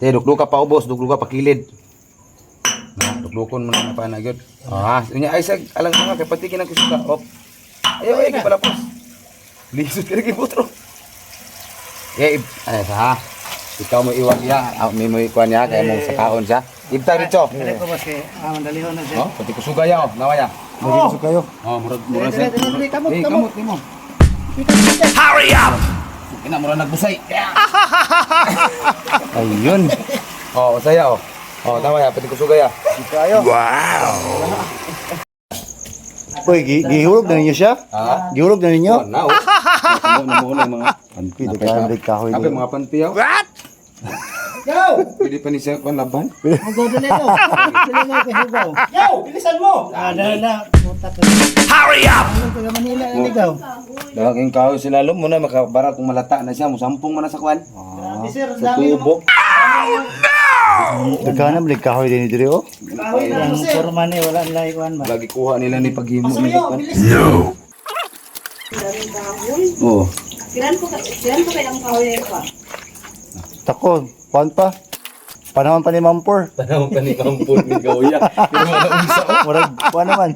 Dugdug ka pa ubos, dugdug ka pa kilid. Dugdukon mo na pa na gyud. Unya ay sag alang mga kay pati kinang kusuka. Op. Ayaw ay palapos. Lisod ka rin putro. Ay sa. Ikaw mo iwag ya, may mo ikuan ya kay mong sakaon siya. Ibta dito. Dili ko mas kay mandalihon na siya. Oh, pati kusuga ya, nawaya. Dili ko kayo. Murag sa. Kamot mo. Hurry up! Ina mura nagbusay. Ayun. Saya. Nawaya pati kusuga ya. Kayo. Wow! Uy, gihulog na ninyo siya? Gihulog na ninyo? Na. Muna mga panty. Kahoy. Ape mga panty. What? Yo! Pwede pa ni siya kung laban. Magdodo na ito. Dili mo kay Hugaw. Yo! Bilisan mo! Na. Hurry up! Ano taga Manila na ligaw? Dalaking kahoy sila lum muna makabara kung malata na siya, musampung man na sa kwan. Sir, Sa tubo. Dagana balik kahoy din diri oh. Kahoy na mo sir. Forma ni wala nilay kuan ba. Lagi kuha nila ni paghimo ni kwan. No! Oh. Silan ko kailang kahoy pa. Tako, kuan pa. Panahon pa ni Mampur. Tanong pa ni kampon ni Gawya. Pero wala unsa. Murag kuan naman.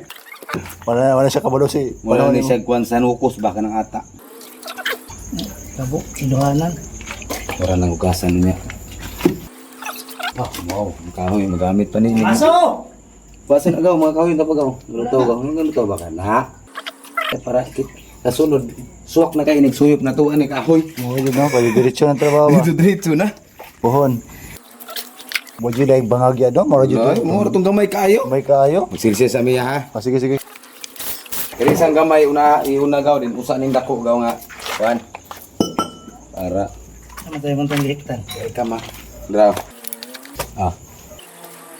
Wala siya kabalo si. Wala ni siya kwan sa nukos baka nang ata. Tabo, iduhanan. Para nang ugasan niya. Wow, ang kahoy magamit pa ni. Aso! Basa na gaw mga kahoy tapagaw. Luto gaw, luto ba ka na? Para kit kasunod. Suwak na kay nagsuyop na tuan ni kahoy. Mo jud no, kay diretso ng trabaho ba. Diretso na. Pohon. Mo jud ay bangagya do, moro jud. Mo tong gamay kayo. May kaayo. Magsilsi sa miya ha. Sige. Kaya isang gamay iuna gaw din usa ning dako gaw nga. Kuan. Para Ano tayo man tong direktan? kay kama. Draw.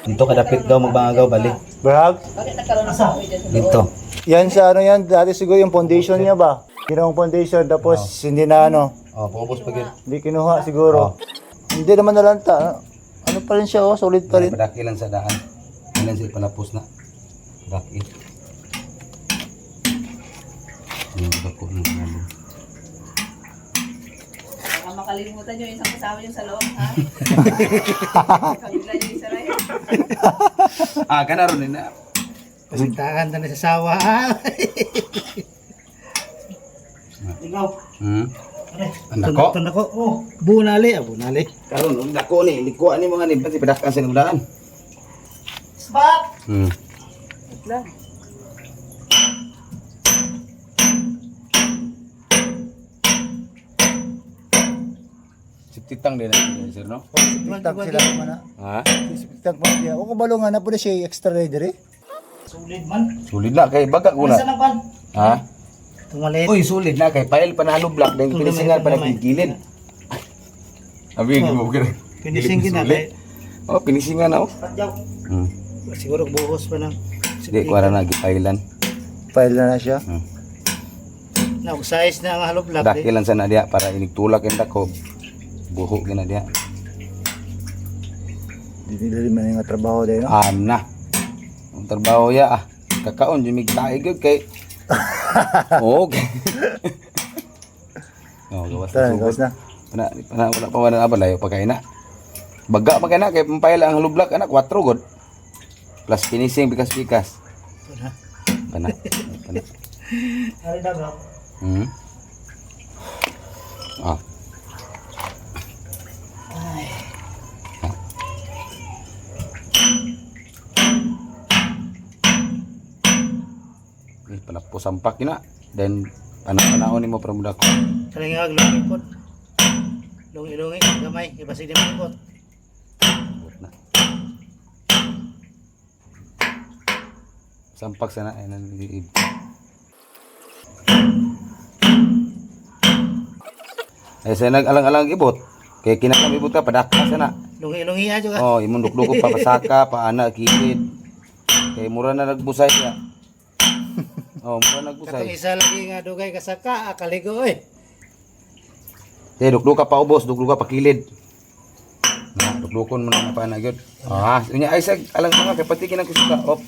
Dito kadapit daw magbangagaw balik. Brag. Bakit nagkaroon ng kahoy dyan? Dito. Yan sa ano yan, dati siguro yung foundation niya ba? Ginawang foundation tapos hindi na ano, Pupos pa gyud. hindi kinuha siguro. Hindi naman nalanta. Ano pa rin siya oh, solid pa rin. Padakilan sa daan. Ilan siya palapos na. Dakil. Yung dako na lalo. Baka makalimutan nyo yung isang kasama nyo sa loob, ha? Kabila nyo yung saray. Kana ron na. Kasintahan na sa sawa. Ikaw. Ang dako. Tandako. Oh, bunali. Bunali. Karon ang dako ni likuan ni mga ni pati padakan sa daan. Spot! Lang. Siptitang din na sir no? Piktag sila man na. Ha? Piktag pa siya. O kabalo nga na po na siya extra rider eh. Solid man. Sulit na kay baga ko na. na pan? Ha? Tumalit. Uy sulit na kay pail panalo block dahil pinisingan pa na gilid. Abi mo kira. Finishing kina. Oh pinisingan na oh. Patyaw. Hmm. Siguro buhos pa ng. Di ko ara na gipailan. File na siya. Hmm. Na size na ang hollow block. Dakilan sa na diya para inigtulak yung dako. Buho gina diya. Dili man nga trabaho din no. Ana. Ang trabaho ya kakaon jimig taig kay. Okay. Gawas na. Gawas na. Wala pa wala abal layo pagkain na. Baga pa na kay pampayla ang lublak anak 4 god. Plus finishing bikas-bikas. Pana. Ari na bro. Palapos sampak na. Then panahon ni mo para mudak ko. Kalingag lungi pot. Lungi gamay ibasig din pot. Na. Sampak sana ay nanliib. Ay sa nag-alang-alang ibot. Kaya kinakam ibot ka padaka sana. Lungi ajo ka. Oh, imong dukduk pa pasaka, paana kilid. Kay mura na nagbusay ya. Oh, mura Katong nagbusay. isa lagi nga dugay kasaka akaligo eh. Dukduk ka pa ubos, dukduk ka pa kilid. Dukdukon mo na pa na gyud. Unya ay sag alang mga kay pati kinang kusuka. Op.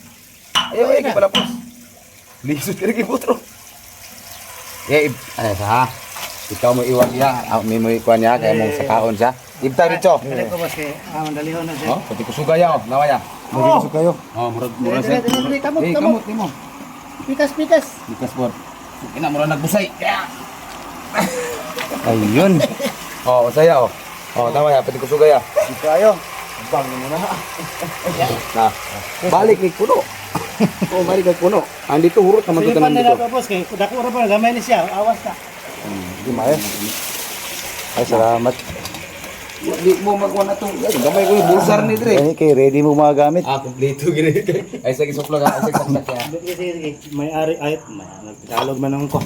Ayaw ay palapos. Lisod ka rin putro. Ay sa ikaw mo iwag ya, may mo ikuan ya kay mong sakaon siya. Ibta dito. Dali ko boss kay mandalihon na siya. Oh, pati kusuga ya, oh, nawaya. Magiging kayo. Oh, murag Dali, siya. dali, dali, kamot, Eh, kamot. kamot nimo. Pikas, pikas. Bikas bor. Ina murag nagbusay. Ayun. Oh, saya oh. Oh, nawaya pati kusuga ya. Kayo. Nah, balik ni kuno. Oh, balik kay kuno. Andito hurot naman to Sige pa tanan nila dito. ka boss kay dako ra pa gamay ni siya. Awas ka. Di mayo. Ay, salamat. Di mo magkuha na to. Gamay ko yung bulsar ni Dre. Ay, kay ready mo mga gamit. Ah, kompleto gini. Ay sige supla ka, ay sige saksak ya. Sige, sige, sige. May ari ay nagtagalog man ako.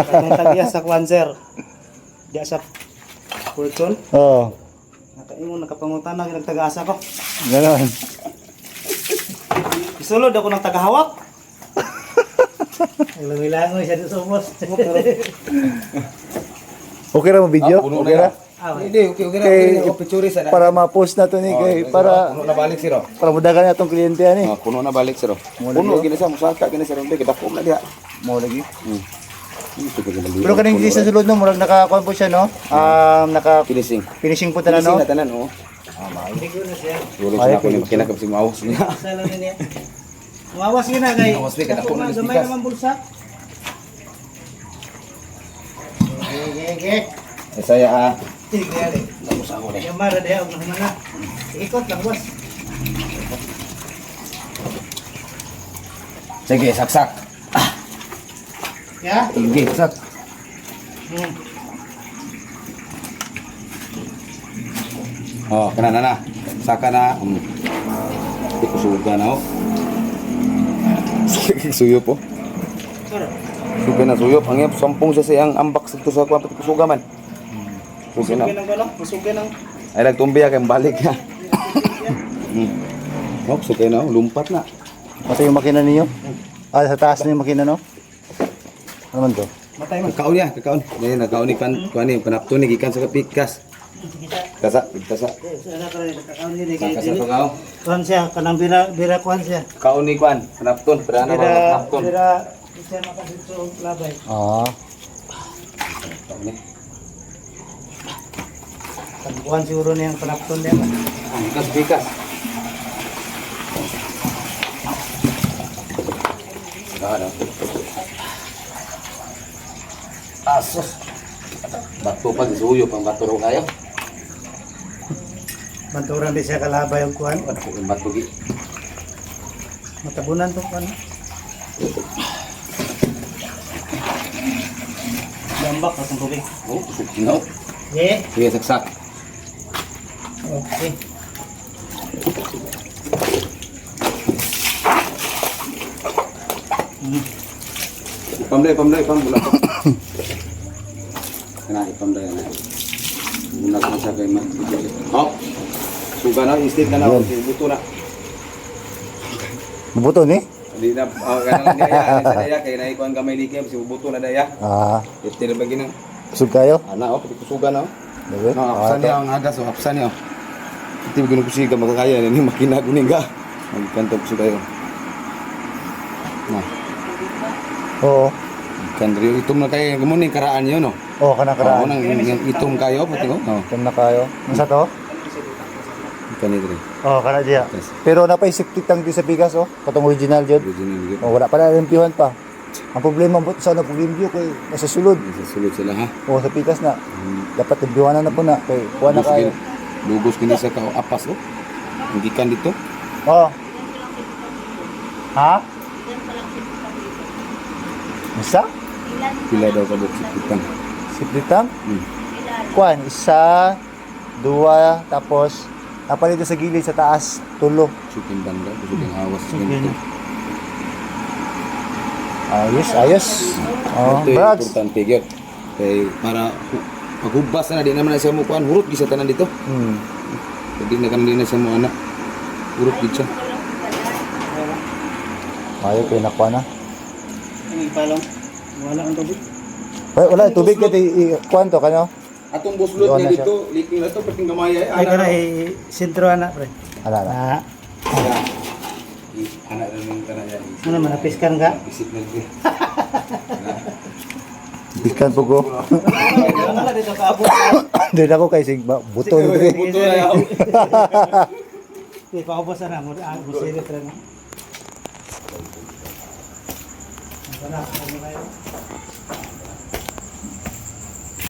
Kanang tagiya sa kwan sir. Diya sa Fortune. Oo. Nakaingon nakapangutan na nagtag-asa ko. Ganon. Isulod ako ng tagahawak. Ilang-ilangoy siya sa boss. Okay ra mo video? Puno Okay ra? Hindi, okay na. Kay- Okay, picture sa. Para ma-post na to ni kay para Puno na balik siro. mudagan na tong kliyente ani. Ah, puno na balik siro. Mo Puno lagi, gini sa musaka gini sa rombe kita na dia. Mo lagi. Ito ka gini. Pero kaning di sa sulod no murag naka-kuan po siya no. Naka finishing. finishing po tanan Finishing no. na tanan oh. Hindi ko na siya. Sulit Ay, na ako ni okay. makinakap si Maus niya. Sa lang niya. Mawas yun na kay. Mawas ni, kada Dako po na na, gamay dismiss. naman bulsa. Gege. Eh saya ah. Sige, gere. Tapos ako ni. Yung mara diha og naman na. Ikot lang boss. Sige, saksak. Ya. Sige, saksak. Oh, kana na. Saka na. Ito kusuga na oh. Suyo po. Suga na suyop. Ang iyang sampung siya siyang ambak sa ito sa kuwan pati kusuga man. Suga na. Sugi ng galo, sugi ng Ay nagtumbi kay balik ya. Oh, suga na. Lumpat na. Pati yung makina niyo. Ah, sa taas na yung makina no. Ano man to? matay mo. Kakaon ya, kakaon. Ngayon nakaon ni kuan ni panapto ni gikan sa pikas. Kasa, kasa. Sana ka rin kakaon ni kay. Kasa to kao. Kuan siya kanang bira kuan siya. Kaon ni kuan, panapton, pero ano ba Bira panapton? bira siya makadito labay. Ah. Kuan siguro niya ang panapton niya. Pikas, pikas. Ada. Asos. Bato pa di suyo pang bato ro kayo. Manturan di siya kalabay ang kuan. Bato gi. Matabunan to kuan. Lambak atong tubig. Oh, no. Yeah. Sige, saksak. Okay. Pamday, pambula. Kena pamday na. Muna ko sa kay man. Oh. Suga na, istit na na, buto na. Buto ni? Di na kanang daya, sa daya kay na ikuan kamay likim si buto na daya. Ah, Itil ba ginang sug kayo. ana oh, pati kusuga na oh. Diba? No, hapsan niya ang agas oh, hapsan niya. Iti begini kusiga makakaya ni makina kuning ga. Magkanto kusuga yo. Nah, Oo. kan rio itom na kay gumuning karaan yo no. Oh, kana Oo, karaan. nang yung itom kayo pati oh. Oh, Tum na kayo. Unsa to? kani dire. Oh, kana diya. Yes. Pero napaisip tang di sa bigas oh, katong original jud. Original gyud. Oh, wala pa na limpihan pa. Ang problema mo sa naglimpyo kay nasa sulod. Sa sulod sila ha. O sa pikas na. Dapat limpihan na po na kay kuha na Lugos kayo. kini. Lugos kini sa kao apas oh. Ang gikan dito. Oh. Ha? Isa? Pila daw ka buksit gikan. Siplitam? Hmm. Kuan, isa, dua, tapos napalit sa gilid sa taas, tulo. Suking banda, suking awas. Suking. Ayos. Oh, Ito yung brags. importante gyud. Kay para paghubas na di naman na siya mo kuan hurot gisa tanan dito. Hmm. Hindi na kan na siya mo anak. Hurot gid siya. Ayaw kayo nakuha na. Ang palong. Wala ang tubig. Wala, tubig ka, kuwan to, kano? Atong buslot Doon niya na siya. dito, liking na to pating gamay Ay kana sentro ana pre. Ala na. Anak na nang tanan yan. Ano man napiskan ka? Bisik na gyud. Ikan po ko. Ano na dito kaabot? Doon ako kay Sigma. Buton. Buto na yaw. Di paubos na mo. Busilit rin. Ano na? Ano na yun?